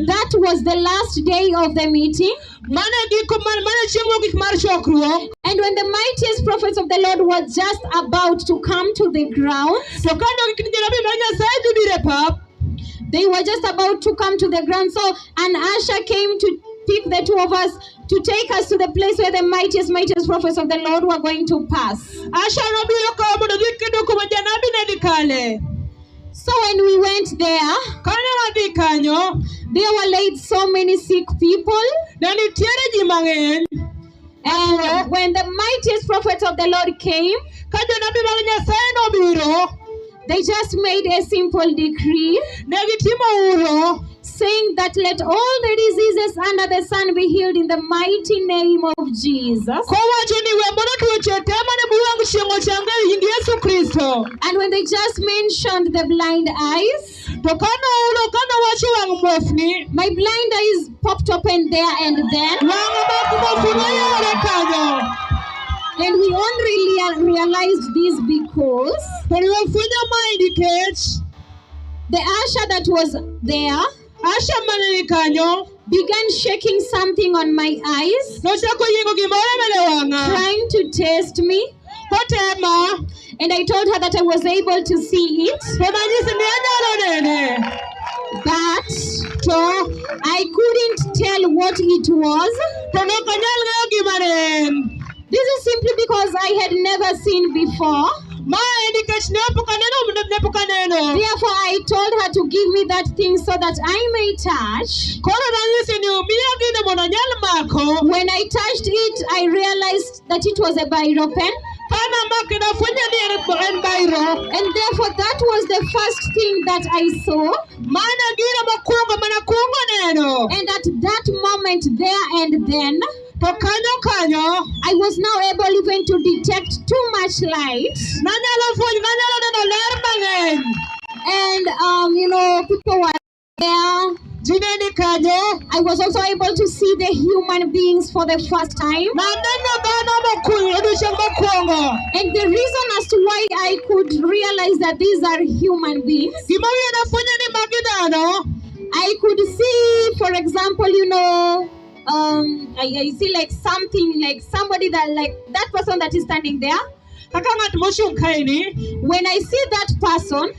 That was the last day of the meeting. And when the mightiest prophets of the Lord were just about to come to the ground, they were just about to come to the ground. So an usher came to pick the two of us to take us to the place where the mightiest prophets of the Lord were going to pass. So when we went there, there were laid so many sick people. And when the mightiest prophets of the Lord came, they just made a simple decree saying that let all the diseases under the sun be healed in the mighty name of Jesus. And when they just mentioned the blind eyes, my blind eyes popped open there and then. And we only realized this because the usher that was there began shaking something on my eyes, trying to test me. And I told her that I was able to see it, but I couldn't tell what it was. This is simply because I had never seen before. Therefore, I told her to give me that thing so that I may touch. When I touched it, I realized that it was a biro pen. And therefore, that was the first thing that I saw. And at that moment, there and then, I was now able even to detect too much light. And people were there. I was also able to see the human beings for the first time. And the reason as to why I could realize that these are human beings, I could see, for example, I see like something, like somebody that, like that person that is standing there. When I see that person,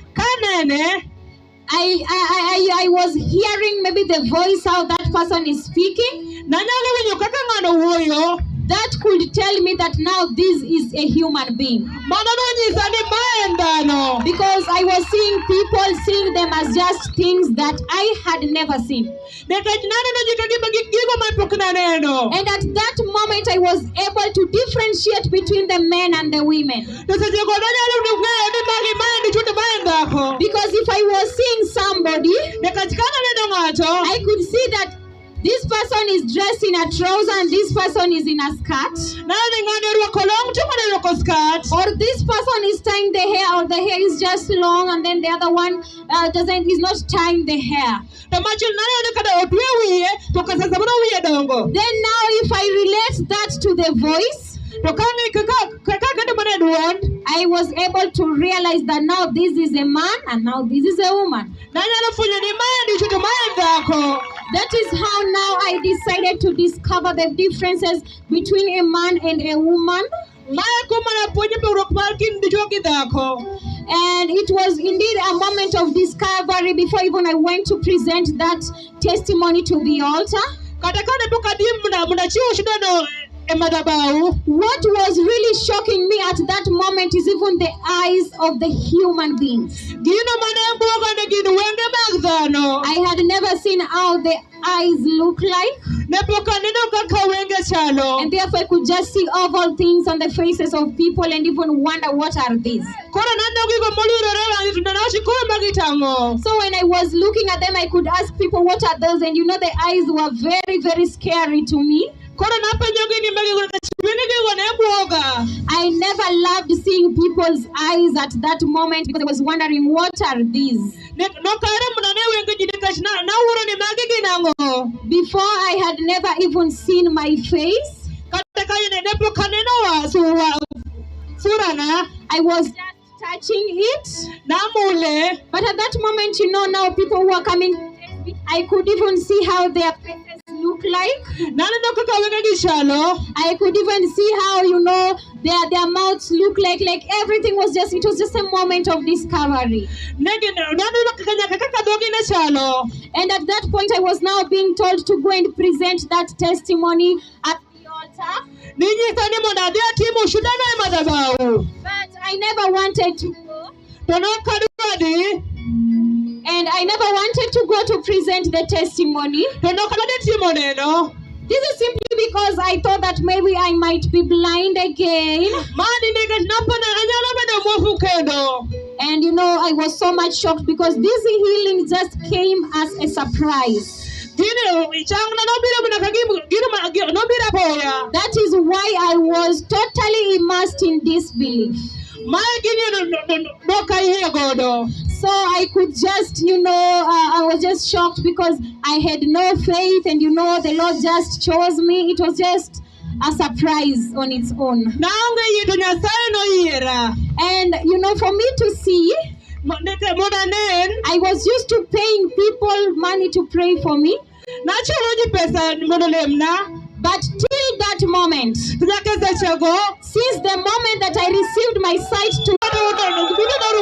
I was hearing maybe the voice how that person is speaking. That could tell me that now this is a human being. Because I was seeing them as just things that I had never seen. And at that moment I was able to differentiate between the men and the women. Because if I was seeing somebody, I could see that this person is dressed in a trouser and this person is in a skirt. Or this person is tying the hair, or the hair is just long and then the other one is not tying the hair. Then now if I relate that to the voice, I was able to realize that now this is a man and now this is a woman. That is how now I decided to discover the differences between a man and a woman. And it was indeed a moment of discovery before even I went to present that testimony to the altar. What was really shocking me at that moment is even the eyes of the human beings. I had never seen how the eyes look like. And therefore I could just see oval things on the faces of people and even wonder what are these. So when I was looking at them, I could ask people what are those, and the eyes were very, very scary to me. I never loved seeing people's eyes at that moment because I was wondering what are these. Before I had never even seen my face. I was just touching it. Namule. But at that moment, now people who are coming, I could even see how their faces look like. I could even see how, their mouths look like everything was it was just a moment of discovery. And at that point, I was now being told to go and present that testimony at the altar. But I never wanted to go. And I never wanted to go to present the testimony. This is simply because I thought that maybe I might be blind again. And I was so much shocked because this healing just came as a surprise. That is why I was totally immersed in disbelief. So I could just, I was just shocked because I had no faith, and the Lord just chose me. It was just a surprise on its own. And for me to see, I was used to paying people money to pray for me. But till that moment, since the moment that I received my sight to